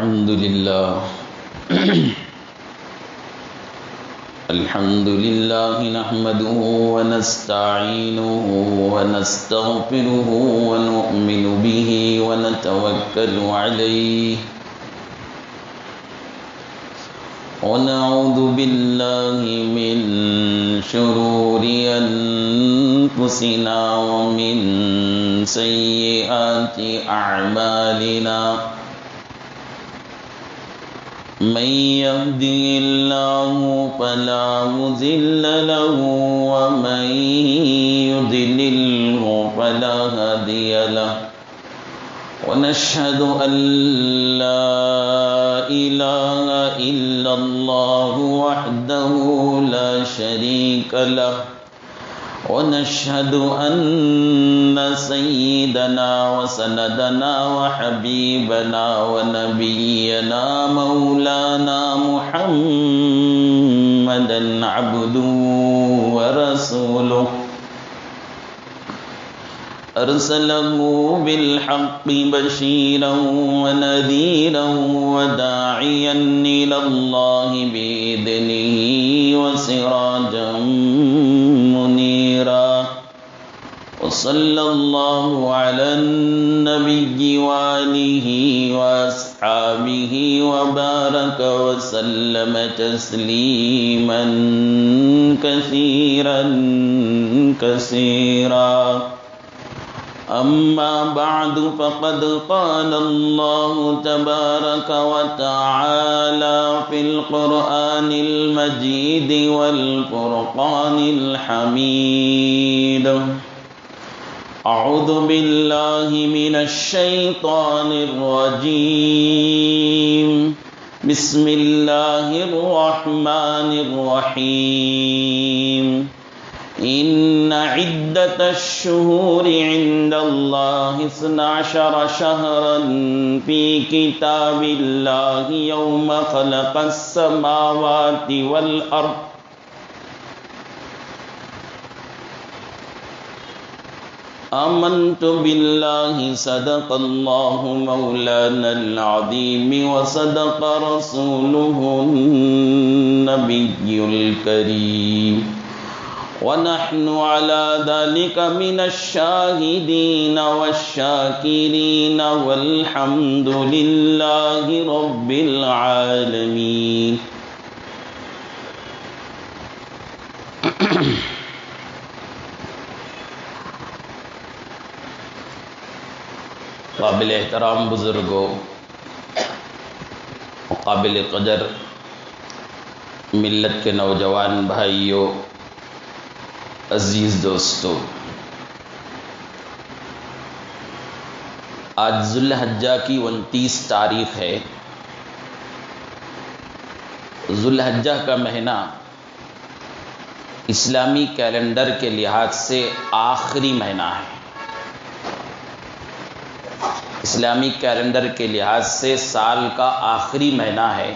الحمد لله نحمده ونستعينه ونستغفره ونؤمن به ونتوكل عليه ونعوذ بالله من شرور أنفسنا ومن سيئات أعمالنا من يهده الله فلا مضل له ومن يضلله فلا هادي له ونشهد أن لا إله إلا الله وحده لا شريك له ونشهد أن سيدنا وسندنا وحبيبنا ونبينا مولانا محمدا عبده ورسوله أرسله بالحق بشيرا ونذيرا وداعيا إلى الله بإذنه وسراجا منيرا وصلى الله على النبي وآله وأصحابه وبارك وسلم تسليما كثيرا كثيرا أما بعد فقد قال الله تبارك وتعالى في القرآن المجيد والفرقان الحميد أعوذ بالله من الشيطان الرجيم بسم الله الرحمن الرحيم إن عدة الشهور عند الله 12 شهرا في كتاب الله يوم خلق السماوات والأرض آمنت بالله صدق الله مولانا العظيم وصدق رسوله النبي الكريم ونحن على ذلك من الشاهدين والشاكرين والحمد لله رب العالمين. قابل احترام بزرگوں، قابل قدر ملت کے نوجوان بھائیوں، عزیز دوستو، آج ذو الحجہ کی 29 تاریخ ہے۔ ذو الحجہ کا مہینہ اسلامی کیلنڈر کے لحاظ سے آخری مہینہ ہے۔ اسلامی کیلنڈر کے لحاظ سے سال کا آخری مہینہ ہے۔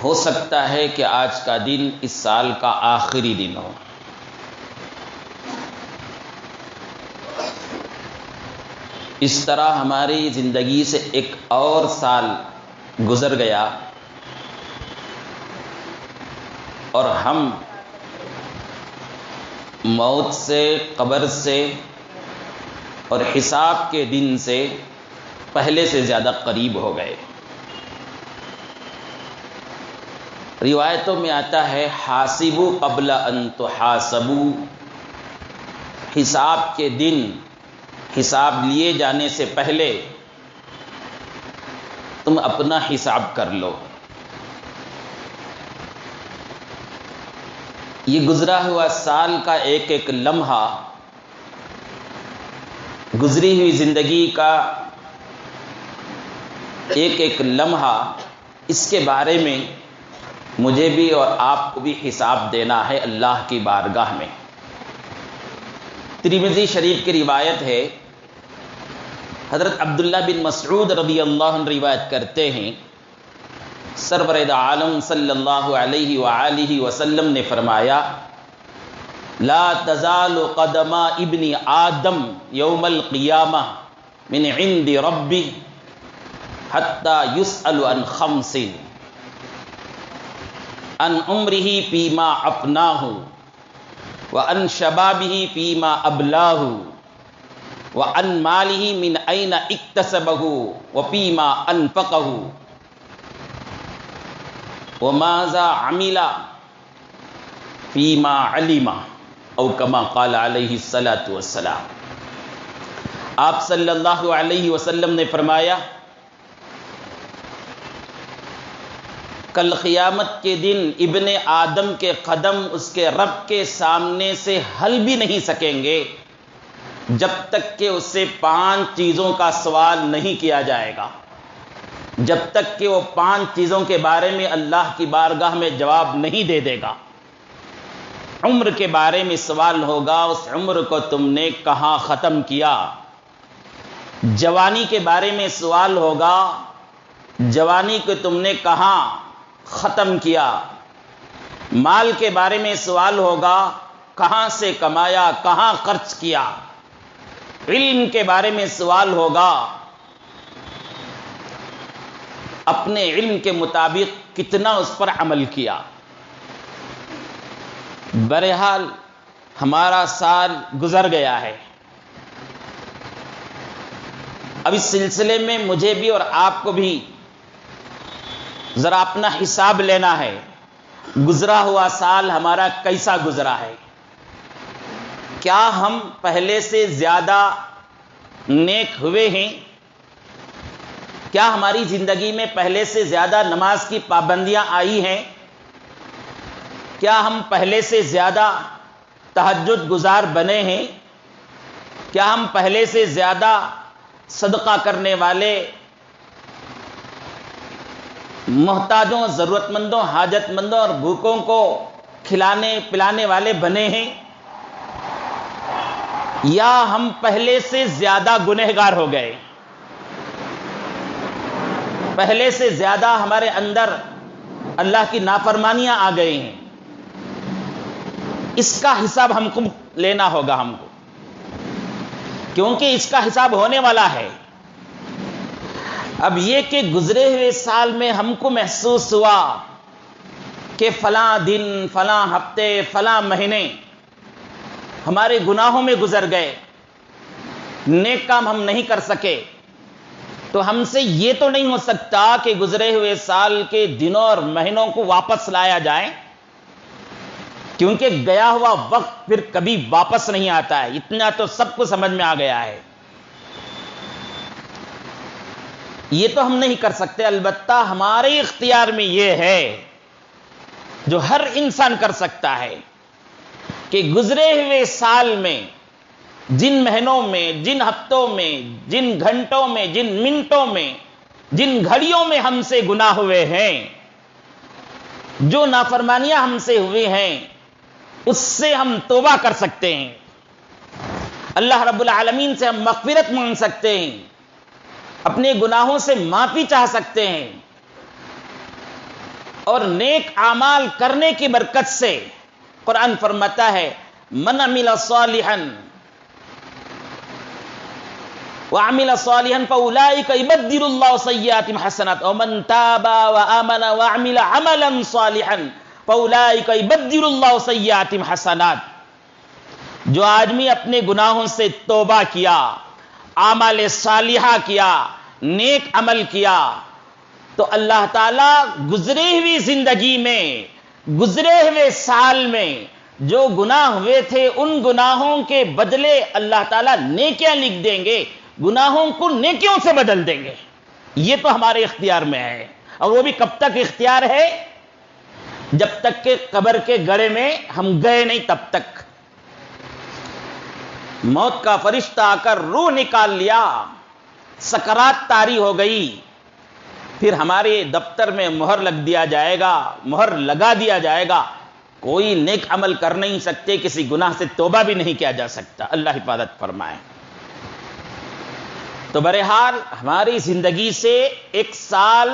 ہو سکتا ہے کہ آج کا دن اس سال کا آخری دن ہو۔ اس طرح ہماری زندگی سے ایک اور سال گزر گیا اور ہم موت سے، قبر سے اور حساب کے دن سے پہلے سے زیادہ قریب ہو گئے۔ روایتوں میں آتا ہے حاسبوا قبل ان تحاسبوا، حساب کے دن، حساب لیے جانے سے پہلے تم اپنا حساب کر لو۔ یہ گزرا ہوا سال کا ایک ایک لمحہ، گزری ہوئی زندگی کا ایک ایک لمحہ، اس کے بارے میں مجھے بھی اور آپ کو بھی حساب دینا ہے اللہ کی بارگاہ میں۔ ترمذی شریف کی روایت ہے، حضرت عبداللہ بن مسعود رضی اللہ عنہ روایت کرتے ہیں، سرور عالم صلی اللہ علیہ وآلہ وسلم نے فرمایا، لا تزال قدم ابن آدم یوم القیامہ من عند ربی حتی یسأل عن خمس عن عمرہ فیما افناہ وعن شبابہ فیما ابلاہ وعن مالہ من این اکتسبہ وفیما انفقہ وماذا عمل فیما علم او کما قال علیہ الصلاۃ والسلام۔ آپ صلی اللہ علیہ وسلم نے فرمایا کل قیامت کے دن ابن آدم کے قدم اس کے رب کے سامنے سے ہل بھی نہیں سکیں گے جب تک کہ اس سے 5 چیزوں کا سوال نہیں کیا جائے گا، جب تک کہ وہ 5 چیزوں کے بارے میں اللہ کی بارگاہ میں جواب نہیں دے دے گا۔ عمر کے بارے میں سوال ہوگا، اس عمر کو تم نے کہاں ختم کیا؟ جوانی کے بارے میں سوال ہوگا، جوانی کو تم نے کہاں ختم کیا؟ مال کے بارے میں سوال ہوگا، کہاں سے کمایا، کہاں خرچ کیا؟ علم کے بارے میں سوال ہوگا، اپنے علم کے مطابق کتنا اس پر عمل کیا؟ بہرحال ہمارا سال گزر گیا ہے۔ اب اس سلسلے میں مجھے بھی اور آپ کو بھی ذرا اپنا حساب لینا ہے، گزرا ہوا سال ہمارا کیسا گزرا ہے؟ کیا ہم پہلے سے زیادہ نیک ہوئے ہیں؟ کیا ہماری زندگی میں پہلے سے زیادہ نماز کی پابندیاں آئی ہیں؟ کیا ہم پہلے سے زیادہ تہجد گزار بنے ہیں؟ کیا ہم پہلے سے زیادہ صدقہ کرنے والے، محتاجوں، ضرورت مندوں، حاجت مندوں اور بھوکوں کو کھلانے پلانے والے بنے ہیں؟ یا ہم پہلے سے زیادہ گنہگار ہو گئے؟ پہلے سے زیادہ ہمارے اندر اللہ کی نافرمانیاں آ گئی ہیں؟ اس کا حساب ہم کو لینا ہوگا، ہم کو، کیونکہ اس کا حساب ہونے والا ہے۔ اب یہ کہ گزرے ہوئے سال میں ہم کو محسوس ہوا کہ فلاں دن، فلاں ہفتے، فلاں مہینے ہمارے گناہوں میں گزر گئے، نیک کام ہم نہیں کر سکے، تو ہم سے یہ تو نہیں ہو سکتا کہ گزرے ہوئے سال کے دنوں اور مہینوں کو واپس لایا جائے، کیونکہ گیا ہوا وقت پھر کبھی واپس نہیں آتا ہے، اتنا تو سب کو سمجھ میں آ گیا ہے۔ یہ تو ہم نہیں کر سکتے، البتہ ہمارے اختیار میں یہ ہے جو ہر انسان کر سکتا ہے کہ گزرے ہوئے سال میں، جن مہینوں میں، جن ہفتوں میں، جن گھنٹوں میں، جن منٹوں میں، جن گھڑیوں میں ہم سے گناہ ہوئے ہیں، جو نافرمانیاں ہم سے ہوئی ہیں، اس سے ہم توبہ کر سکتے ہیں، اللہ رب العالمین سے ہم مغفرت مانگ سکتے ہیں، اپنے گناہوں سے معافی چاہ سکتے ہیں، اور نیک اعمال کرنے کی برکت سے قرآن فرماتا ہے من عمل صالحا وعمل صالحا فاولئک یبدل اللہ سیئاتہم حسنات ومن تاب وآمن وعمل عملا صالحا فاولئک یبدل اللہ سیئاتہم حسنات۔ جو آدمی اپنے گناہوں سے توبہ کیا، اعمال صالحہ کیا، نیک عمل کیا، تو اللہ تعالیٰ گزرے ہوئی زندگی میں، گزرے ہوئے سال میں جو گناہ ہوئے تھے، ان گناہوں کے بدلے اللہ تعالیٰ نیکیاں لکھ دیں گے، گناہوں کو نیکیوں سے بدل دیں گے۔ یہ تو ہمارے اختیار میں ہے، اور وہ بھی کب تک اختیار ہے؟ جب تک کہ قبر کے گڑھے میں ہم گئے نہیں، تب تک۔ موت کا فرشتہ آ کر روح نکال لیا، سکرات طاری ہو گئی، پھر ہمارے دفتر میں مہر لگ دیا جائے گا، مہر لگا دیا جائے گا، کوئی نیک عمل کر نہیں سکتے، کسی گناہ سے توبہ بھی نہیں کیا جا سکتا، اللہ حفاظت فرمائے۔ تو بہرحال ہماری زندگی سے ایک سال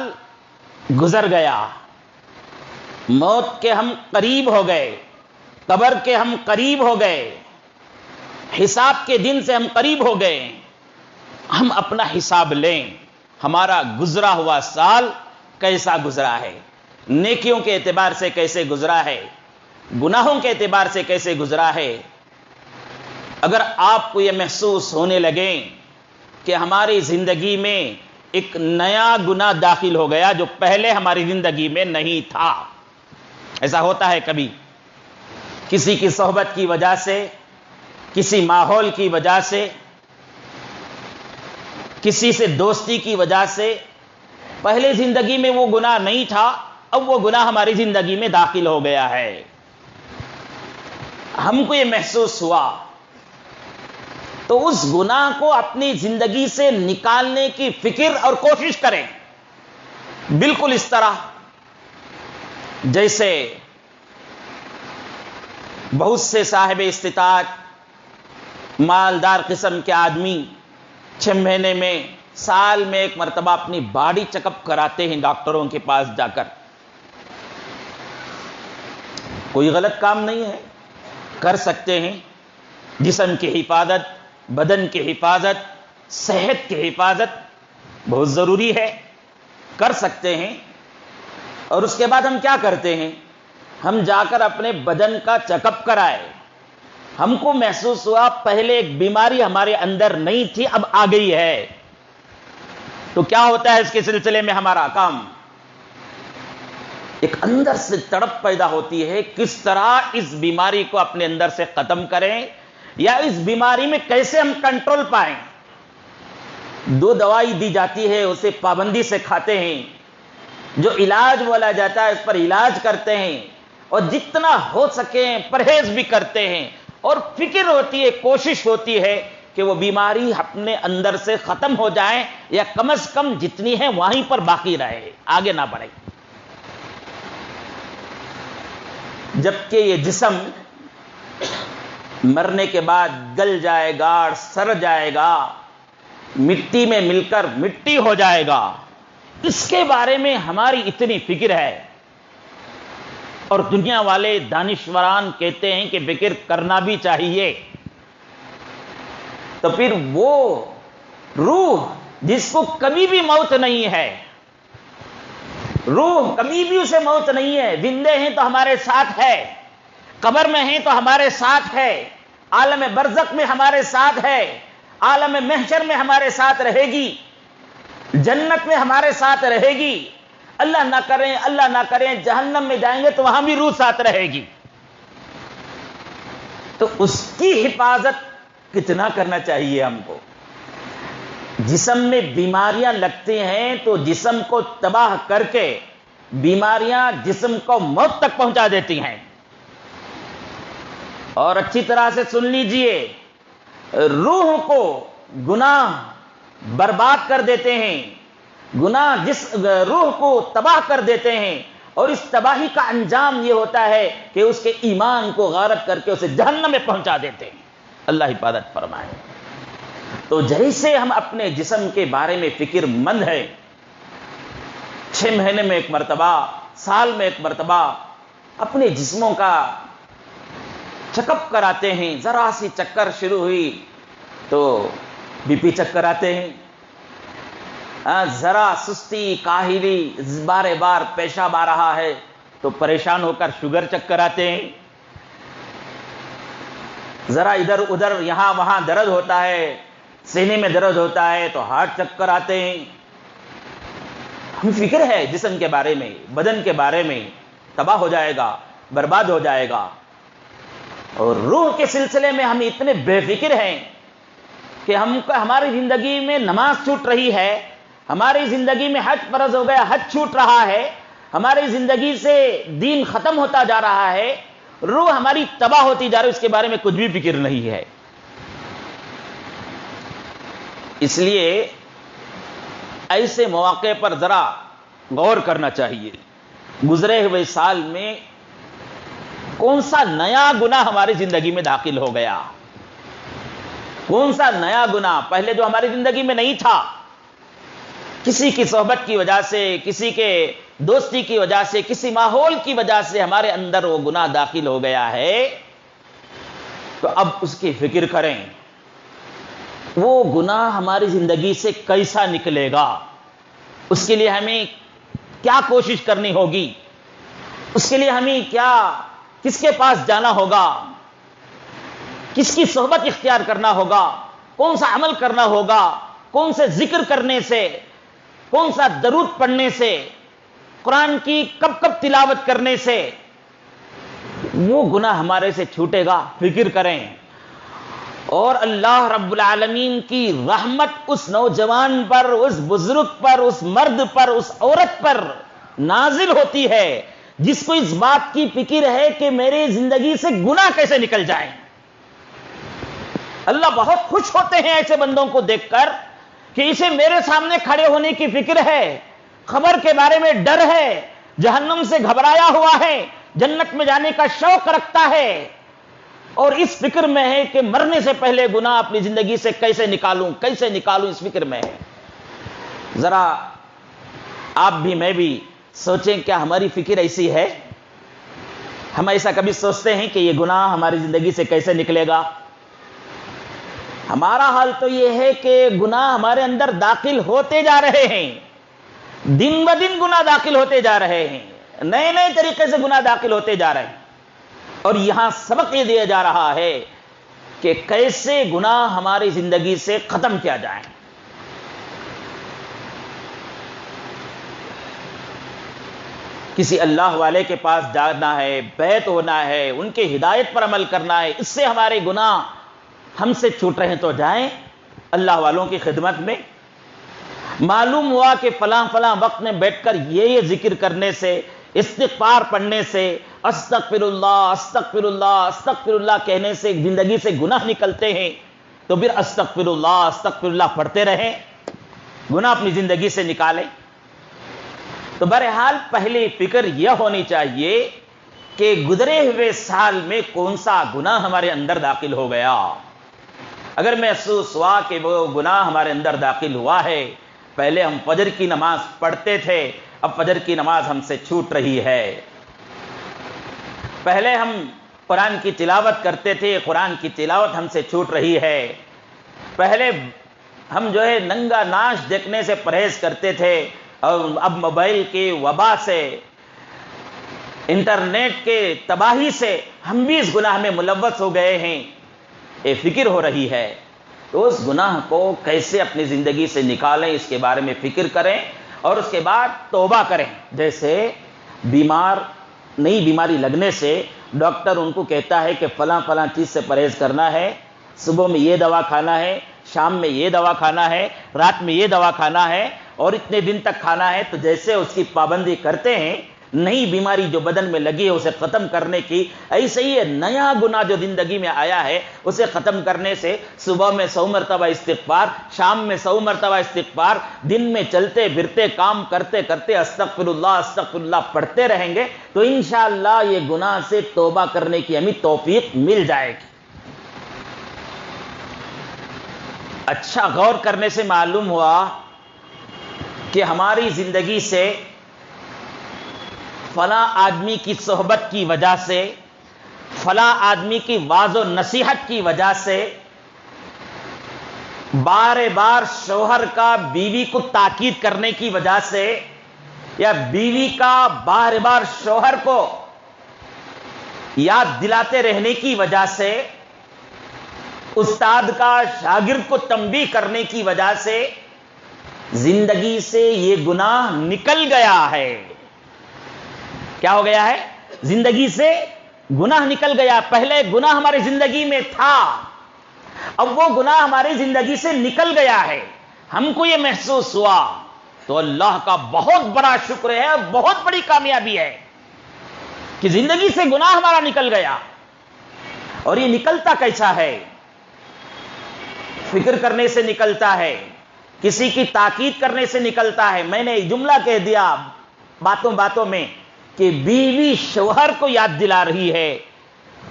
گزر گیا، موت کے ہم قریب ہو گئے، قبر کے ہم قریب ہو گئے، حساب کے دن سے ہم قریب ہو گئے۔ ہم اپنا حساب لیں، ہمارا گزرا ہوا سال کیسا گزرا ہے، نیکیوں کے اعتبار سے کیسے گزرا ہے، گناہوں کے اعتبار سے کیسے گزرا ہے۔ اگر آپ کو یہ محسوس ہونے لگے کہ ہماری زندگی میں ایک نیا گناہ داخل ہو گیا جو پہلے ہماری زندگی میں نہیں تھا، ایسا ہوتا ہے کبھی کسی کی صحبت کی وجہ سے، کسی ماحول کی وجہ سے، کسی سے دوستی کی وجہ سے، پہلے زندگی میں وہ گناہ نہیں تھا، اب وہ گناہ ہماری زندگی میں داخل ہو گیا ہے۔ ہم کو یہ محسوس ہوا تو اس گناہ کو اپنی زندگی سے نکالنے کی فکر اور کوشش کریں، بالکل اس طرح جیسے بہت سے صاحب استطاعت مالدار قسم کے آدمی 6 مہینے میں، سال میں ایک مرتبہ اپنی باڈی چیک اپ کراتے ہیں ڈاکٹروں کے پاس جا کر۔ کوئی غلط کام نہیں ہے، کر سکتے ہیں۔ جسم کی حفاظت، بدن کی حفاظت، صحت کی حفاظت بہت ضروری ہے، کر سکتے ہیں۔ اور اس کے بعد ہم کیا کرتے ہیں؟ ہم جا کر اپنے بدن کا چیک اپ کرائے۔ ہم کو محسوس ہوا پہلے ایک بیماری ہمارے اندر نہیں تھی، اب آ گئی ہے، تو کیا ہوتا ہے اس کے سلسلے میں ہمارا کام؟ ایک اندر سے تڑپ پیدا ہوتی ہے، کس طرح اس بیماری کو اپنے اندر سے ختم کریں، یا اس بیماری میں کیسے ہم کنٹرول پائیں۔ 2 دوائی دی جاتی ہے، اسے پابندی سے کھاتے ہیں، جو علاج بولا جاتا ہے اس پر علاج کرتے ہیں، اور جتنا ہو سکے پرہیز بھی کرتے ہیں، اور فکر ہوتی ہے، کوشش ہوتی ہے کہ وہ بیماری اپنے اندر سے ختم ہو جائے، یا کم از کم جتنی ہے وہیں پر باقی رہے، آگے نہ بڑھے۔ جبکہ یہ جسم مرنے کے بعد گل جائے گا، سڑ جائے گا، مٹی میں مل کر مٹی ہو جائے گا، اس کے بارے میں ہماری اتنی فکر ہے۔ اور دنیا والے دانشوران کہتے ہیں کہ فکر کرنا بھی چاہیے۔ تو پھر وہ روح جس کو کبھی بھی موت نہیں ہے، روح کبھی بھی اسے موت نہیں ہے، زندے ہیں تو ہمارے ساتھ ہے، قبر میں ہیں تو ہمارے ساتھ ہے، عالم برزخ میں ہمارے ساتھ ہے، عالم محشر میں ہمارے ساتھ رہے گی، جنت میں ہمارے ساتھ رہے گی، اللہ نہ کریں اللہ نہ کریں جہنم میں جائیں گے تو وہاں بھی روح ساتھ رہے گی۔ تو اس کی حفاظت کتنا کرنا چاہیے ہم کو۔ جسم میں بیماریاں لگتی ہیں تو جسم کو تباہ کر کے بیماریاں جسم کو موت تک پہنچا دیتی ہیں۔ اور اچھی طرح سے سن لیجئے، روح کو گناہ برباد کر دیتے ہیں، گناہ روح کو تباہ کر دیتے ہیں، اور اس تباہی کا انجام یہ ہوتا ہے کہ اس کے ایمان کو غارت کر کے اسے جہنم میں پہنچا دیتے ہیں۔ اللہ حفاظت فرمائے۔ تو جیسے ہم اپنے جسم کے بارے میں فکر مند ہیں، 6 مہینے میں ایک مرتبہ، سال میں ایک مرتبہ اپنے جسموں کا چیک اپ کراتے ہیں، ذرا سی چکر شروع ہوئی تو بی پی چیک کراتے ہیں، ذرا سستی کاہلی بار بار پیشاب آ رہا ہے تو پریشان ہو کر شوگر چیک کراتے ہیں، ذرا ادھر ادھر یہاں وہاں درد ہوتا ہے، سینے میں درد ہوتا ہے تو ہارٹ چیک کراتے ہیں۔ ہم فکر ہے جسم کے بارے میں، بدن کے بارے میں، تباہ ہو جائے گا، برباد ہو جائے گا۔ اور روح کے سلسلے میں ہم اتنے بے فکر ہیں کہ ہماری زندگی میں نماز چھوٹ رہی ہے، ہماری زندگی میں حج فرض ہو گیا، حج چھوٹ رہا ہے، ہماری زندگی سے دین ختم ہوتا جا رہا ہے، روح ہماری تباہ ہوتی جا رہی ہے، اس کے بارے میں کچھ بھی فکر نہیں ہے۔ اس لیے ایسے مواقع پر ذرا غور کرنا چاہیے، گزرے ہوئے سال میں کون سا نیا گناہ ہماری زندگی میں داخل ہو گیا، کون سا نیا گناہ پہلے جو ہماری زندگی میں نہیں تھا، کسی کی صحبت کی وجہ سے، کسی کے دوستی کی وجہ سے، کسی ماحول کی وجہ سے ہمارے اندر وہ گناہ داخل ہو گیا ہے، تو اب اس کی فکر کریں وہ گناہ ہماری زندگی سے کیسا نکلے گا۔ اس کے لیے ہمیں کیا کوشش کرنی ہوگی، اس کے لیے ہمیں کس کے پاس جانا ہوگا، کس کی صحبت اختیار کرنا ہوگا، کون سا عمل کرنا ہوگا، کون سے ذکر کرنے سے، کون سا درود پڑھنے سے، قرآن کی کب کب تلاوت کرنے سے وہ گناہ ہمارے سے چھوٹے گا، فکر کریں۔ اور اللہ رب العالمین کی رحمت اس نوجوان پر، اس بزرگ پر، اس مرد پر، اس عورت پر نازل ہوتی ہے جس کو اس بات کی فکر ہے کہ میری زندگی سے گناہ کیسے نکل جائیں۔ اللہ بہت خوش ہوتے ہیں ایسے بندوں کو دیکھ کر کہ اسے میرے سامنے کھڑے ہونے کی فکر ہے، خبر کے بارے میں ڈر ہے، جہنم سے گھبرایا ہوا ہے، جنت میں جانے کا شوق رکھتا ہے، اور اس فکر میں ہے کہ مرنے سے پہلے گناہ اپنی زندگی سے کیسے نکالوں اس فکر میں ہے۔ ذرا آپ بھی میں بھی سوچیں، کیا ہماری فکر ایسی ہے؟ ہم ایسا کبھی سوچتے ہیں کہ یہ گناہ ہماری زندگی سے کیسے نکلے گا؟ ہمارا حال تو یہ ہے کہ گناہ ہمارے اندر داخل ہوتے جا رہے ہیں، دن بہ دن گناہ داخل ہوتے جا رہے ہیں، نئے نئے طریقے سے گناہ داخل ہوتے جا رہے ہیں، اور یہاں سبق یہ دیا جا رہا ہے کہ کیسے گناہ ہماری زندگی سے ختم کیا جائے۔ کسی اللہ والے کے پاس جانا ہے، بیعت ہونا ہے، ان کے ہدایت پر عمل کرنا ہے، اس سے ہمارے گناہ ہم سے چھوٹ رہے تو جائیں اللہ والوں کی خدمت میں۔ معلوم ہوا کہ فلاں وقت میں بیٹھ کر یہ ذکر کرنے سے، استغفار پڑھنے سے، استغفر اللہ کہنے سے زندگی سے گناہ نکلتے ہیں، تو پھر استغفر اللہ پڑھتے رہیں، گناہ اپنی زندگی سے نکالیں۔ تو بہرحال پہلی فکر یہ ہونی چاہیے کہ گزرے ہوئے سال میں کون سا گناہ ہمارے اندر داخل ہو گیا۔ اگر محسوس ہوا کہ وہ گناہ ہمارے اندر داخل ہوا ہے، پہلے ہم فجر کی نماز پڑھتے تھے، اب فجر کی نماز ہم سے چھوٹ رہی ہے، پہلے ہم قرآن کی تلاوت کرتے تھے، قرآن کی تلاوت ہم سے چھوٹ رہی ہے، پہلے ہم ننگا ناچ دیکھنے سے پرہیز کرتے تھے، اور اب موبائل کی وبا سے، انٹرنیٹ کے تباہی سے ہم بھی اس گناہ میں ملوث ہو گئے ہیں، یہ فکر ہو رہی ہے۔ تو اس گناہ کو کیسے اپنی زندگی سے نکالیں، اس کے بارے میں فکر کریں، اور اس کے بعد توبہ کریں۔ جیسے نئی بیماری لگنے سے ڈاکٹر ان کو کہتا ہے کہ فلاں چیز سے پرہیز کرنا ہے، صبح میں یہ دوا کھانا ہے، شام میں یہ دوا کھانا ہے، رات میں یہ دوا کھانا ہے، اور اتنے دن تک کھانا ہے۔ تو جیسے اس کی پابندی کرتے ہیں، نئی بیماری جو بدن میں لگی ہے اسے ختم کرنے کی، ایسے ہی نیا گناہ جو زندگی میں آیا ہے اسے ختم کرنے سے صبح میں 100 مرتبہ استغفار، شام میں 100 مرتبہ استغفار، دن میں چلتے پھرتے کام کرتے کرتے استغفر اللہ پڑھتے رہیں گے تو انشاءاللہ یہ گناہ سے توبہ کرنے کی ہمیں توفیق مل جائے گی۔ اچھا غور کرنے سے معلوم ہوا کہ ہماری زندگی سے فلاں آدمی کی صحبت کی وجہ سے، فلاں آدمی کی واعظ و نصیحت کی وجہ سے، بار بار شوہر کا بیوی کو تاکید کرنے کی وجہ سے، یا بیوی کا بار بار شوہر کو یاد دلاتے رہنے کی وجہ سے، استاد کا شاگرد کو تنبیہ کرنے کی وجہ سے زندگی سے یہ گناہ نکل گیا ہے۔ کیا ہو گیا ہے؟ زندگی سے گناہ نکل گیا۔ پہلے گناہ ہماری زندگی میں تھا، اب وہ گناہ ہماری زندگی سے نکل گیا ہے، ہم کو یہ محسوس ہوا، تو اللہ کا بہت بڑا شکر ہے، بہت بڑی کامیابی ہے کہ زندگی سے گناہ ہمارا نکل گیا۔ اور یہ نکلتا کیسا ہے؟ فکر کرنے سے نکلتا ہے، کسی کی تاکید کرنے سے نکلتا ہے۔ میں نے جملہ کہہ دیا باتوں میں کہ بیوی شوہر کو یاد دلا رہی ہے،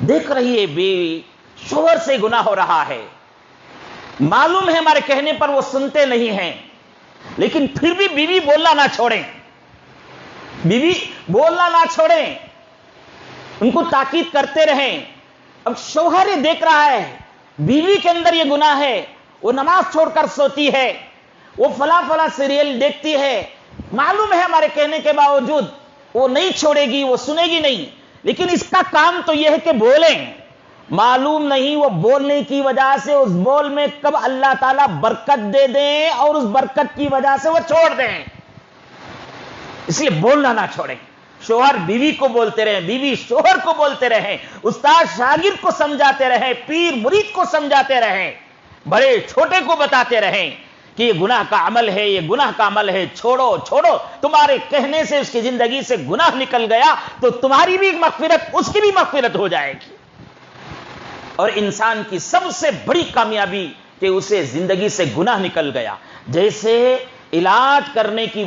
دیکھ رہی ہے بیوی شوہر سے گناہ ہو رہا ہے، معلوم ہے ہمارے کہنے پر وہ سنتے نہیں ہیں، لیکن پھر بھی بیوی بولنا نہ چھوڑیں، بیوی بولنا نہ چھوڑیں، ان کو تاکید کرتے رہیں۔ اب شوہر یہ دیکھ رہا ہے بیوی کے اندر یہ گناہ ہے، وہ نماز چھوڑ کر سوتی ہے، وہ فلاں سیریل دیکھتی ہے، معلوم ہے ہمارے کہنے کے باوجود وہ نہیں چھوڑے گی، وہ سنے گی نہیں، لیکن اس کا کام تو یہ ہے کہ بولیں. معلوم نہیں وہ بولنے کی وجہ سے اس بول میں کب اللہ تعالیٰ برکت دے دیں اور اس برکت کی وجہ سے وہ چھوڑ دیں. اس لیے بولنا نہ چھوڑیں. شوہر بیوی کو بولتے رہیں، بیوی شوہر کو بولتے رہیں، استاد شاگرد کو سمجھاتے رہیں، پیر مرید کو سمجھاتے رہیں، بڑے چھوٹے کو بتاتے رہیں کہ یہ گناہ کا عمل ہے، یہ گناہ کا عمل ہے، چھوڑو چھوڑو. تمہارے کہنے سے اس کی زندگی سے گناہ نکل گیا تو تمہاری بھی مغفرت، اس کی بھی مغفرت ہو جائے گی. اور انسان کی سب سے بڑی کامیابی کہ اسے زندگی سے گناہ نکل گیا. جیسے علاج کرنے کی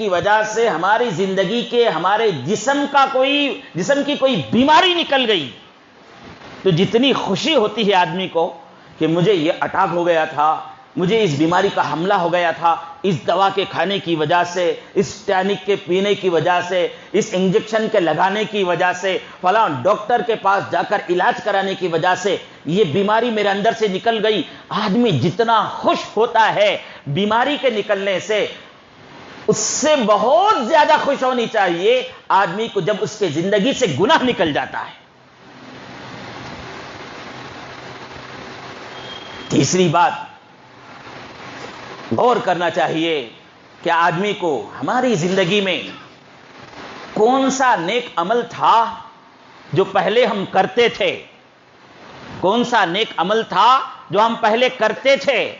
وجہ سے ہماری زندگی کے، ہمارے جسم کی کوئی بیماری نکل گئی تو جتنی خوشی ہوتی ہے آدمی کو کہ مجھے یہ اٹیک ہو گیا تھا، مجھے اس بیماری کا حملہ ہو گیا تھا، اس دوا کے کھانے کی وجہ سے، اس ٹینک کے پینے کی وجہ سے، اس انجیکشن کے لگانے کی وجہ سے، فلاں ڈاکٹر کے پاس جا کر علاج کرانے کی وجہ سے یہ بیماری میرے اندر سے نکل گئی. آدمی جتنا خوش ہوتا ہے بیماری کے نکلنے سے، اس سے بہت زیادہ خوش ہونی چاہیے آدمی کو جب اس کے زندگی سے گناہ نکل جاتا ہے. تیسری بات غور کرنا چاہیے کہ آدمی کو ہماری زندگی میں کون سا نیک عمل تھا جو پہلے ہم کرتے تھے، کون سا نیک عمل تھا جو ہم پہلے کرتے تھے،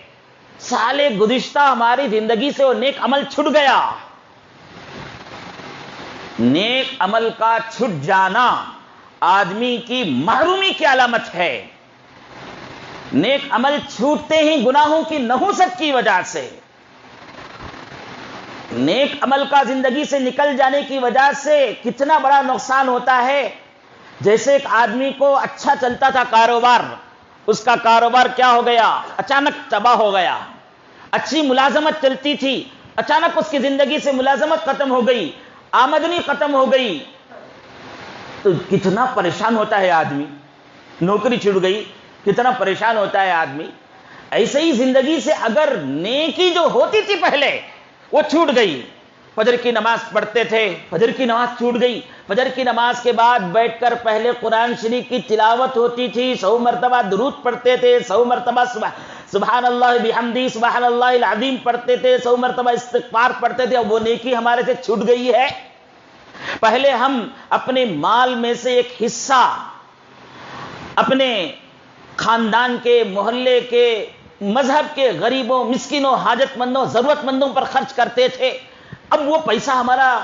سالے گزشتہ ہماری زندگی سے وہ نیک عمل چھٹ گیا. نیک عمل کا چھٹ جانا آدمی کی محرومی کی علامت ہے. نیک عمل چھوٹتے ہی گناہوں کی نحوست کی وجہ سے، نیک عمل کا زندگی سے نکل جانے کی وجہ سے کتنا بڑا نقصان ہوتا ہے. جیسے ایک آدمی کو اچھا چلتا تھا کاروبار، اس کا کاروبار کیا ہو گیا؟ اچانک تباہ ہو گیا. اچھی ملازمت چلتی تھی، اچانک اس کی زندگی سے ملازمت ختم ہو گئی، آمدنی ختم ہو گئی، تو کتنا پریشان ہوتا ہے آدمی. نوکری چھوٹ گئی، کتنا پریشان ہوتا ہے آدمی. ایسے ہی زندگی سے اگر نیکی جو ہوتی تھی پہلے وہ چھوٹ گئی، فجر کی نماز پڑھتے تھے، فجر کی نماز چھوٹ گئی، فجر کی نماز کے بعد بیٹھ کر پہلے قرآن شریف کی تلاوت ہوتی تھی، 100 مرتبہ درود پڑھتے تھے، 100 مرتبہ سبحان اللہ بحمدی سبحان اللہ العظیم پڑھتے تھے، 100 مرتبہ استغفار پڑھتے تھے. اب وہ نیکی ہمارے سے چھوٹ گئی ہے. پہلے ہم اپنے مال میں سے ایک حصہ اپنے خاندان کے، محلے کے، مذہب کے غریبوں، مسکینوں، حاجت مندوں، ضرورت مندوں پر خرچ کرتے تھے. اب وہ پیسہ ہمارا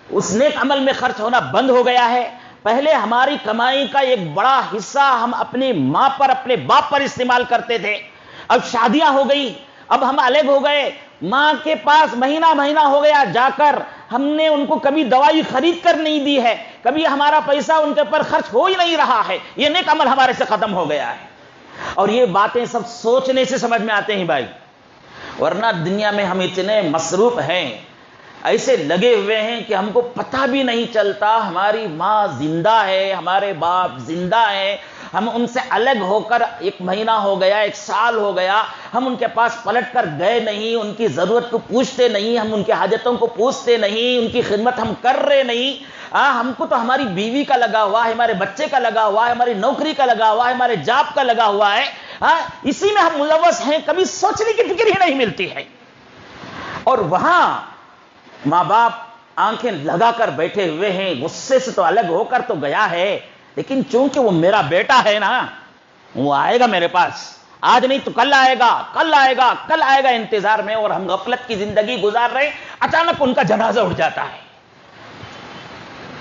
اس نیک عمل میں خرچ ہونا بند ہو گیا ہے. پہلے ہماری کمائی کا ایک بڑا حصہ ہم اپنی ماں پر، اپنے باپ پر استعمال کرتے تھے. اب شادیاں ہو گئی، اب ہم الگ ہو گئے، ماں کے پاس مہینہ مہینہ ہو گیا جا کر ہم نے ان کو کبھی دوائی خرید کر نہیں دی ہے، کبھی ہمارا پیسہ ان کے پر خرچ ہو ہی نہیں رہا ہے. یہ نیک عمل ہمارے سے ختم ہو گیا ہے. اور یہ باتیں سب سوچنے سے سمجھ میں آتے ہیں بھائی، ورنہ دنیا میں ہم اتنے مصروف ہیں، ایسے لگے ہوئے ہیں کہ ہم کو پتہ بھی نہیں چلتا ہماری ماں زندہ ہے، ہمارے باپ زندہ ہے، ہم ان سے الگ ہو کر 1 مہینہ ہو گیا، 1 سال ہو گیا، ہم ان کے پاس پلٹ کر گئے نہیں، ان کی ضرورت کو پوچھتے نہیں، ہم ان کی حاجتوں کو پوچھتے نہیں، ان کی خدمت ہم کر رہے نہیں. ہم کو تو ہماری بیوی کا لگا ہوا ہے، ہمارے بچے کا لگا ہوا ہے، ہماری نوکری کا لگا ہوا ہے، ہمارے جاب کا لگا ہوا ہے، اسی میں ہم ملوث ہیں، کبھی سوچنے کی فکر ہی نہیں ملتی ہے. اور وہاں ماں باپ آنکھیں لگا کر بیٹھے ہوئے ہیں، غصے سے تو الگ ہو کر تو گیا ہے، لیکن چونکہ وہ میرا بیٹا ہے نا، وہ آئے گا میرے پاس، آج نہیں تو کل آئے گا، کل آئے گا، کل آئے گا انتظار میں. اور ہم غفلت کی زندگی گزار رہے ہیں، اچانک ان کا جنازہ اٹھ جاتا ہے.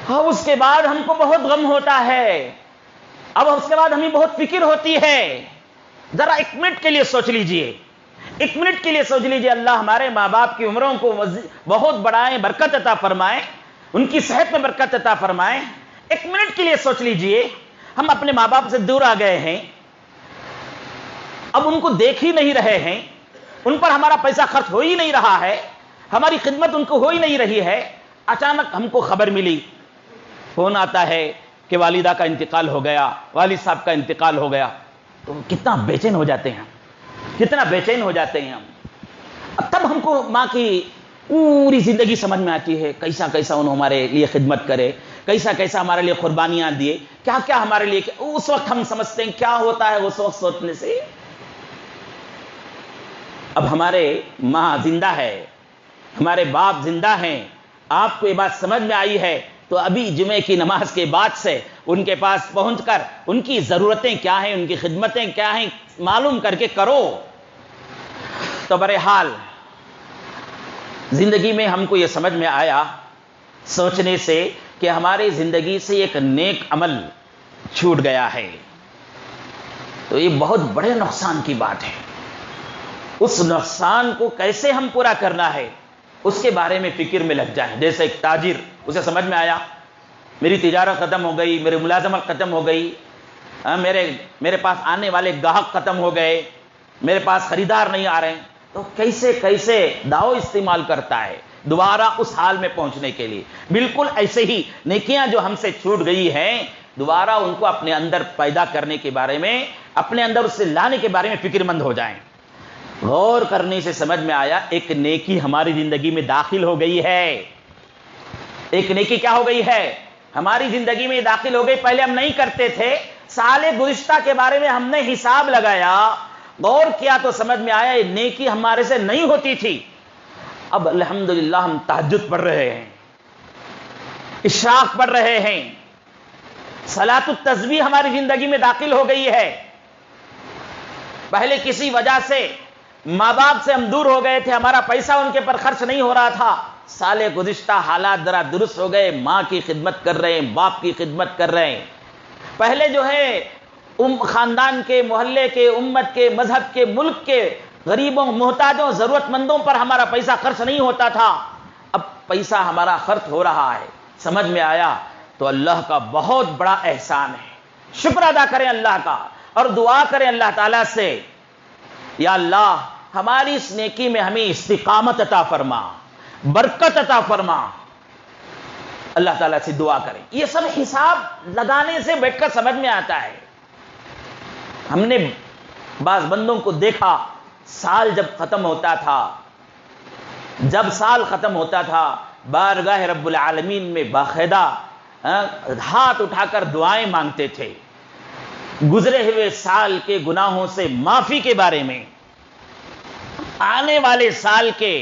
ہاں، اس کے بعد ہم کو بہت غم ہوتا ہے، اب اس کے بعد ہمیں بہت فکر ہوتی ہے. ذرا 1 منٹ کے لیے سوچ لیجئے، 1 منٹ کے لیے سوچ لیجئے، اللہ ہمارے ماں باپ کی عمروں کو بہت بڑھائیں، برکت عطا فرمائیں، ان کی صحت میں برکت عطا فرمائیں. 1 منٹ کے لیے سوچ لیجئے، ہم اپنے ماں باپ سے دور آ گئے ہیں، اب ان کو دیکھ ہی نہیں رہے ہیں، ان پر ہمارا پیسہ خرچ ہو ہی نہیں رہا ہے، ہماری خدمت ان کو ہو ہی نہیں رہی ہے. اچانک ہم کو خبر ملی، فون آتا ہے کہ والدہ کا انتقال ہو گیا، والد صاحب کا انتقال ہو گیا، تو کتنا بے چین ہو جاتے ہیں، کتنا بے چین ہو جاتے ہیں ہم. تب ہم کو ماں کی پوری زندگی سمجھ میں آتی ہے، کیسا کیسا انہوں ہمارے لیے خدمت کرے، کیسا کیسا ہمارے لیے قربانیاں دیے، کیا کیا ہمارے لیے، اس وقت ہم سمجھتے ہیں کیا ہوتا ہے اس وقت سوچنے سے۔ اب ہمارے ماں زندہ ہے، ہمارے باپ زندہ ہیں، آپ کو یہ بات سمجھ میں آئی ہے تو ابھی جمعے کی نماز کے بعد سے ان کے پاس پہنچ کر ان کی ضرورتیں کیا ہیں، ان کی خدمتیں کیا ہیں معلوم کر کے کرو۔ تو بہرحال زندگی میں ہم کو یہ سمجھ میں آیا سوچنے سے کہ ہماری زندگی سے ایک نیک عمل چھوٹ گیا ہے، تو یہ بہت بڑے نقصان کی بات ہے۔ اس نقصان کو کیسے ہم پورا کرنا ہے اس کے بارے میں فکر میں لگ جائیں۔ جیسے ایک تاجر، اسے سمجھ میں آیا میری تجارت ختم ہو گئی، میری ملازمت ختم ہو گئی، میرے پاس آنے والے گاہک ختم ہو گئے، میرے پاس خریدار نہیں آ رہے ہیں، تو کیسے کیسے داؤ استعمال کرتا ہے دوبارہ اس حال میں پہنچنے کے لیے۔ بالکل ایسے ہی نیکیاں جو ہم سے چھوٹ گئی ہیں دوبارہ ان کو اپنے اندر پیدا کرنے کے بارے میں، اپنے اندر اس سے لانے کے بارے میں فکر مند ہو جائیں۔ غور کرنے سے سمجھ میں آیا ایک نیکی ہماری زندگی میں داخل ہو گئی ہے، ایک نیکی کیا ہو گئی ہے ہماری زندگی میں داخل ہو گئی۔ پہلے ہم نہیں کرتے تھے، سال گزشتہ کے بارے میں ہم نے حساب لگایا، غور کیا تو سمجھ میں آیا یہ نیکی ہمارے سے نہیں ہوتی تھی۔ اب الحمدللہ ہم تہجد پڑھ رہے ہیں، اشراق پڑھ رہے ہیں، صلاۃ التسبیح ہماری زندگی میں داخل ہو گئی ہے۔ پہلے کسی وجہ سے ماں باپ سے ہم دور ہو گئے تھے، ہمارا پیسہ ان کے پر خرچ نہیں ہو رہا تھا، سال گزشتہ حالات ذرا درست ہو گئے، ماں کی خدمت کر رہے ہیں، باپ کی خدمت کر رہے ہیں۔ پہلے جو ہے خاندان کے، محلے کے، امت کے، مذہب کے، ملک کے غریبوں، محتاجوں، ضرورت مندوں پر ہمارا پیسہ خرچ نہیں ہوتا تھا، اب پیسہ ہمارا خرچ ہو رہا ہے۔ سمجھ میں آیا تو اللہ کا بہت بڑا احسان ہے، شکر ادا کریں اللہ کا اور دعا کریں اللہ تعالیٰ سے، یا اللہ ہماری اس نیکی میں ہمیں استقامت عطا فرما، برکت عطا فرما۔ اللہ تعالیٰ سے دعا کریں۔ یہ سب حساب لگانے سے بیٹھ کر سمجھ میں آتا ہے۔ ہم نے بعض بندوں کو دیکھا، سال جب ختم ہوتا تھا، جب سال ختم ہوتا تھا بارگاہ رب العالمین میں باقاعدہ ہاتھ اٹھا کر دعائیں مانگتے تھے، گزرے ہوئے سال کے گناہوں سے معافی کے بارے میں، آنے والے سال کے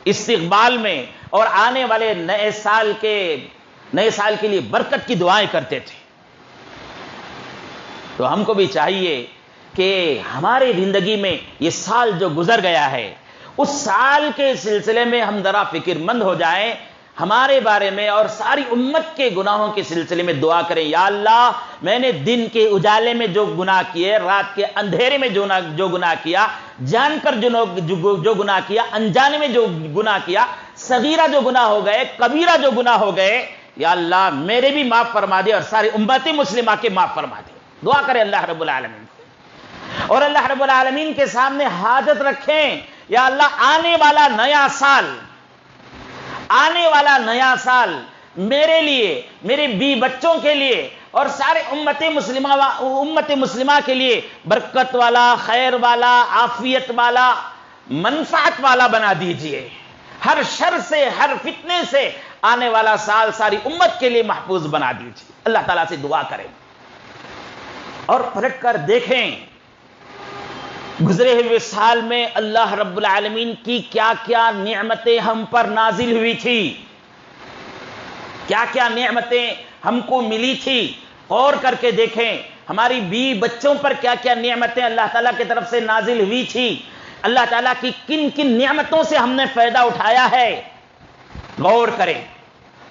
استقبال میں اور آنے والے نئے سال کے لیے برکت کی دعائیں کرتے تھے۔ تو ہم کو بھی چاہیے کہ ہماری زندگی میں یہ سال جو گزر گیا ہے اس سال کے سلسلے میں ہم ذرا فکر مند ہو جائیں، ہمارے بارے میں اور ساری امت کے گناہوں کے سلسلے میں دعا کریں، یا اللہ میں نے دن کے اجالے میں جو گناہ کیے، رات کے اندھیرے میں جو گناہ کیا، جان کر جو گناہ کیا، انجانے میں جو گناہ کیا، صغیرہ جو گناہ ہو گئے، کبیرہ جو گناہ ہو گئے، یا اللہ میرے بھی معاف فرما دے اور ساری امت مسلمہ کے معاف فرما دے۔ دعا کریں اللہ رب العالمین سے، اور اللہ رب العالمین کے سامنے حاجت رکھیں، یا اللہ آنے والا نیا سال میرے لیے، میرے بی بچوں کے لیے اور سارے امت مسلمہ کے لیے برکت والا، خیر والا، عافیت والا، منفعت والا بنا دیجئے۔ ہر شر سے، ہر فتنے سے آنے والا سال ساری امت کے لیے محفوظ بنا دیجئے۔ اللہ تعالیٰ سے دعا کریں اور پلٹ کر دیکھیں گزرے ہوئے سال میں اللہ رب العالمین کی کیا کیا نعمتیں ہم پر نازل ہوئی تھی، کیا کیا نعمتیں ہم کو ملی تھی۔ غور کر کے دیکھیں ہماری بیوی بچوں پر کیا کیا نعمتیں اللہ تعالیٰ کی طرف سے نازل ہوئی تھی، اللہ تعالیٰ کی کن کن نعمتوں سے ہم نے فائدہ اٹھایا ہے۔ غور کریں،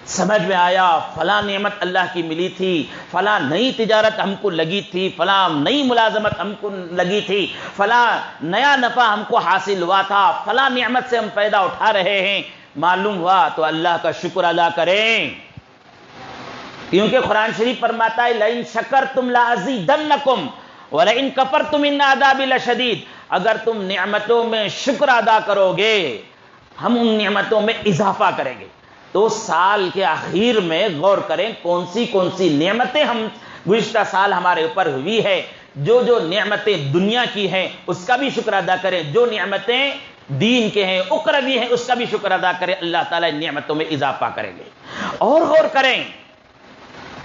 سمجھ میں آیا فلاں نعمت اللہ کی ملی تھی، فلاں نئی تجارت ہم کو لگی تھی، فلاں نئی ملازمت ہم کو لگی تھی، فلاں نیا نفع ہم کو حاصل ہوا تھا، فلاں نعمت سے ہم فائدہ اٹھا رہے ہیں، معلوم ہوا تو اللہ کا شکر ادا کریں، کیونکہ قرآن شریف فرماتا ہے لئن شکرتم لازیدنکم ولئن کفرتم ان عذابی لشدید، اگر تم نعمتوں میں شکر ادا کرو گے ہم ان نعمتوں میں اضافہ کریں گے۔ تو سال کے آخر میں غور کریں کون سی نعمتیں ہم گزشتہ سال ہمارے اوپر ہوئی ہے، جو نعمتیں دنیا کی ہیں اس کا بھی شکر ادا کریں، جو نعمتیں دین کے ہیں، اخروی ہیں، اس کا بھی شکر ادا کریں، اللہ تعالیٰ نعمتوں میں اضافہ کریں گے۔ اور غور کریں،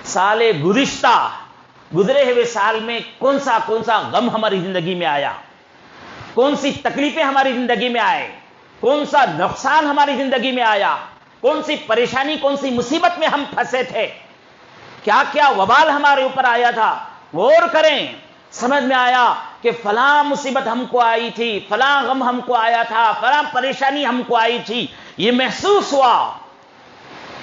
سال گزشتہ گزرے ہوئے سال میں کون سا غم ہماری زندگی میں آیا، کون سی تکلیفیں ہماری زندگی میں آئے، کون سا نقصان ہماری زندگی میں آیا، کون سی پریشانی، کون سی مصیبت میں ہم پھنسے تھے، کیا کیا وبال ہمارے اوپر آیا تھا۔ غور کریں، سمجھ میں آیا کہ فلاں مصیبت ہم کو آئی تھی، فلاں غم ہم کو آیا تھا، فلاں پریشانی ہم کو آئی تھی، یہ محسوس ہوا،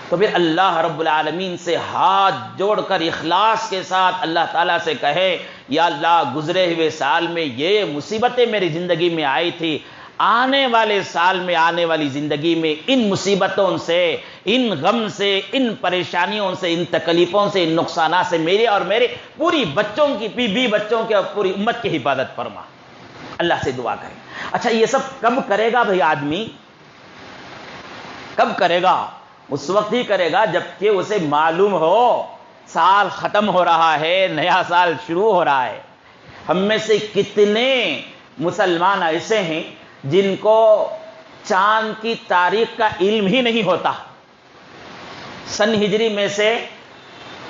تو پھر اللہ رب العالمین سے ہاتھ جوڑ کر اخلاص کے ساتھ اللہ تعالیٰ سے کہے، یا اللہ گزرے ہوئے سال میں یہ مصیبتیں میری زندگی میں آئی تھی، آنے والے سال میں، آنے والی زندگی میں ان مصیبتوں سے، ان غم سے، ان پریشانیوں سے، ان تکلیفوں سے، ان نقصانات سے میرے اور میرے پوری بچوں کی، بیوی بچوں کے اور پوری امت کی حفاظت فرما۔ اللہ سے دعا کریں۔ اچھا یہ سب کب کرے گا بھائی آدمی؟ کب کرے گا؟ اس وقت ہی کرے گا جبکہ اسے معلوم ہو سال ختم ہو رہا ہے، نیا سال شروع ہو رہا ہے۔ ہم میں سے کتنے مسلمان ایسے ہیں جن کو چاند کی تاریخ کا علم ہی نہیں ہوتا؟ سن ہجری میں سے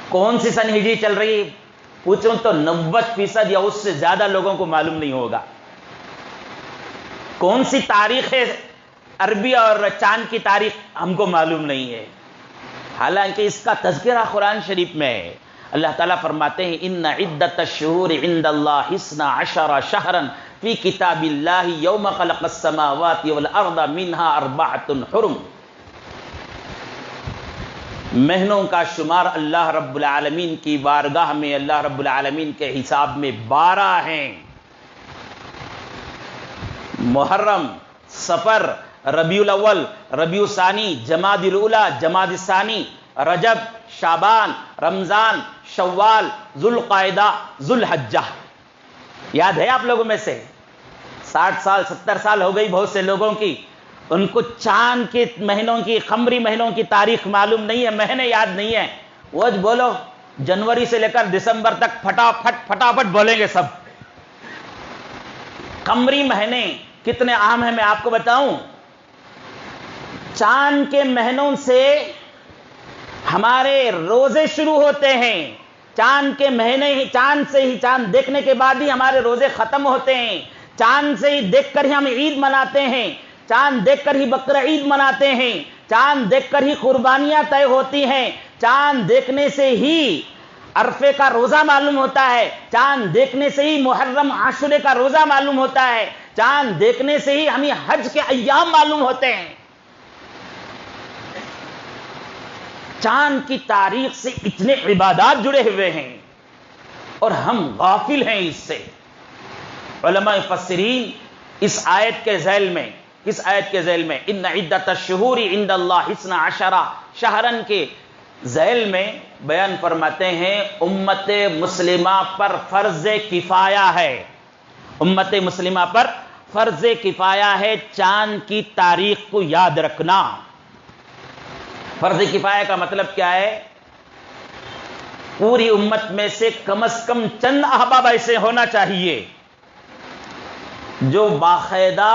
کون سی سن ہجری چل رہی پوچھوں تو 90% یا اس سے زیادہ لوگوں کو معلوم نہیں ہوگا۔ کون سی تاریخ ہے عربی اور چاند کی تاریخ ہم کو معلوم نہیں ہے، حالانکہ اس کا تذکرہ قرآن شریف میں ہے۔ اللہ تعالیٰ فرماتے ہیں ان عدت الشہور عند اللہ 12 شہرا فی کتاب اللہ یوم خلق السماوات والارض منها 4 حرم۔ مہینوں کا شمار اللہ رب العالمین کی بارگاہ میں، اللہ رب العالمین کے حساب میں 12 ہیں۔ محرم، صفر، ربیع الاول، ربیع الثانی، جمادی الاولی، جمادی الثانی، رجب، شعبان، رمضان، شوال، ذوالقعدہ، ذوالحجہ۔ یاد ہے آپ لوگوں میں سے 60 سال 70 سال ہو گئی بہت سے لوگوں کی، ان کو چاند کے مہینوں کی، قمری مہینوں کی تاریخ معلوم نہیں ہے، مہینے یاد نہیں ہے۔ وہ بولو جنوری سے لے کر دسمبر تک پھٹافٹ بولیں گے سب۔ قمری مہینے کتنے عام ہیں میں آپ کو بتاؤں؟ چاند کے مہینوں سے ہمارے روزے شروع ہوتے ہیں، چاند کے مہینے ہی، چاند سے ہی، چاند دیکھنے کے بعد ہی ہمارے روزے ختم ہوتے ہیں، چاند سے ہی دیکھ کر ہی ہم عید مناتے ہیں، چاند دیکھ کر ہی بقرعید مناتے ہیں، چاند دیکھ کر ہی قربانیاں طے ہوتی ہیں، چاند دیکھنے سے ہی عرفے کا روزہ معلوم ہوتا ہے، چاند دیکھنے سے ہی محرم عاشورے کا روزہ معلوم ہوتا ہے، چاند دیکھنے سے ہی ہمیں حج کے ایام معلوم ہوتے ہیں۔ چاند کی تاریخ سے اتنے عبادات جڑے ہوئے ہیں اور ہم غافل ہیں اس سے۔ علماء مفسرین اس آیت کے ذیل میں ان عدت الشہور عند اللہ 12 شہرا کے ذیل میں بیان فرماتے ہیں امت مسلمہ پر فرض کفایہ ہے، امت مسلمہ پر فرض کفایہ ہے چاند کی تاریخ کو یاد رکھنا۔ فرض کفایہ کا مطلب کیا ہے؟ پوری امت میں سے کم از کم چند احباب ایسے ہونا چاہیے جو باقاعدہ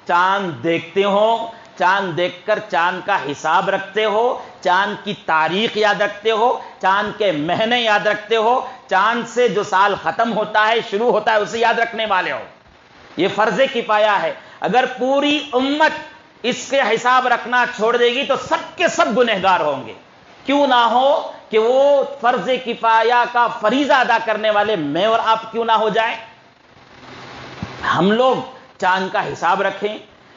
چاند دیکھتے ہو، چاند دیکھ کر چاند کا حساب رکھتے ہو، چاند کی تاریخ یاد رکھتے ہو، چاند کے مہینے یاد رکھتے ہو، چاند سے جو سال ختم ہوتا ہے شروع ہوتا ہے اسے یاد رکھنے والے ہو۔ یہ فرض کفایہ ہے۔ اگر پوری امت اس کے حساب رکھنا چھوڑ دے گی تو سب کے سب گنہگار ہوں گے۔ کیوں نہ ہو کہ وہ فرض کفایہ کا فریضہ ادا کرنے والے میں اور آپ کیوں نہ ہو جائیں؟ ہم لوگ چاند کا حساب رکھیں،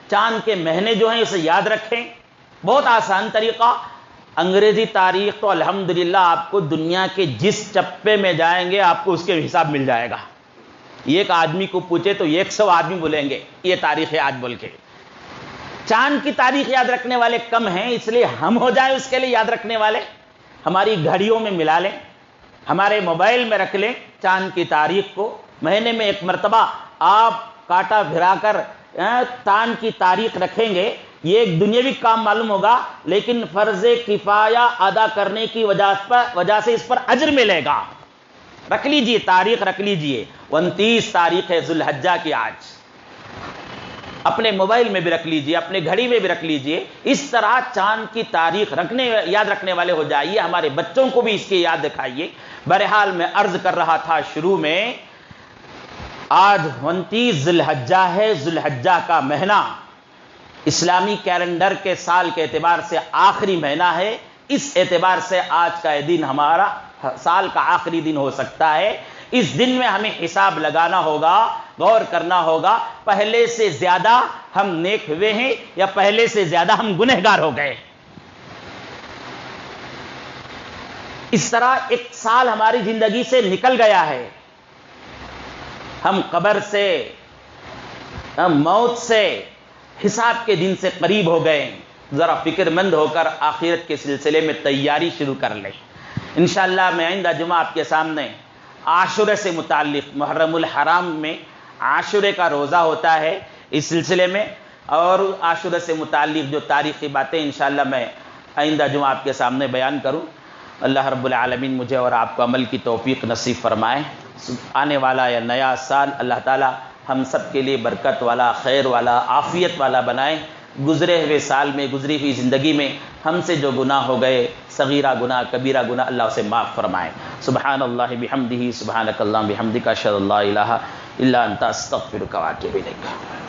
چاند کے مہینے جو ہیں اسے یاد رکھیں۔ بہت آسان طریقہ، انگریزی تاریخ تو الحمدللہ آپ کو دنیا کے جس چپے میں جائیں گے آپ کو اس کے حساب مل جائے گا۔ ایک آدمی کو پوچھے تو 100 آدمی بولیں گے یہ تاریخ ہے آج بول کے۔ چاند کی تاریخ یاد رکھنے والے کم ہیں، اس لیے ہم ہو جائیں اس کے لیے یاد رکھنے والے۔ ہماری گھڑیوں میں ملا لیں، ہمارے موبائل میں رکھ لیں چاند کی تاریخ کو۔ مہینے میں ایک مرتبہ آپ کاٹا بھرا کر چاند کی تاریخ رکھیں گے، یہ ایک دنیاوی کام معلوم ہوگا، لیکن فرض کفایہ ادا کرنے کی وجہ سے اس پر اجر ملے گا۔ رکھ لیجئے، تاریخ رکھ لیجئے، 29 تاریخ ہے ذوالحجہ کی آج۔ اپنے موبائل میں بھی رکھ لیجئے، اپنے گھڑی میں بھی رکھ لیجئے، اس طرح چاند کی تاریخ یاد رکھنے والے ہو جائیے، ہمارے بچوں کو بھی اس کی یاد دکھائیے۔ بہرحال میں عرض کر رہا تھا شروع میں، آج 29 ذی الحجہ ہے، ذی الحجہ کا مہینہ اسلامی کیلنڈر کے سال کے اعتبار سے آخری مہینہ ہے، اس اعتبار سے آج کا یہ دن ہمارا سال کا آخری دن ہو سکتا ہے۔ اس دن میں ہمیں حساب لگانا ہوگا، غور کرنا ہوگا، پہلے سے زیادہ ہم نیک ہوئے ہیں یا پہلے سے زیادہ ہم گنہگار ہو گئے۔ اس طرح ایک سال ہماری زندگی سے نکل گیا ہے، ہم قبر سے، ہم موت سے، حساب کے دن سے قریب ہو گئے۔ ذرا فکر مند ہو کر آخرت کے سلسلے میں تیاری شروع کر لیں۔ انشاءاللہ میں آئندہ جمعہ آپ کے سامنے عاشورے سے متعلق، محرم الحرام میں عاشورے کا روزہ ہوتا ہے، اس سلسلے میں اور عاشورے سے متعلق جو تاریخی باتیں انشاءاللہ میں آئندہ جمعہ آپ کے سامنے بیان کروں۔ اللہ رب العالمین مجھے اور آپ کو عمل کی توفیق نصیب فرمائے۔ آنے والا یا نیا سال اللہ تعالی ہم سب کے لیے برکت والا، خیر والا، عافیت والا بنائے۔ گزرے ہوئے سال میں، گزری ہوئی زندگی میں ہم سے جو گناہ ہو گئے، صغیرہ گناہ، کبیرہ گناہ، اللہ اسے معاف فرمائے۔ سبحان اللہ بحمدہ، سبحانک اللہم بحمدک، اشہد ان لا الہ الا انت، استغفرک و اتوب الیک۔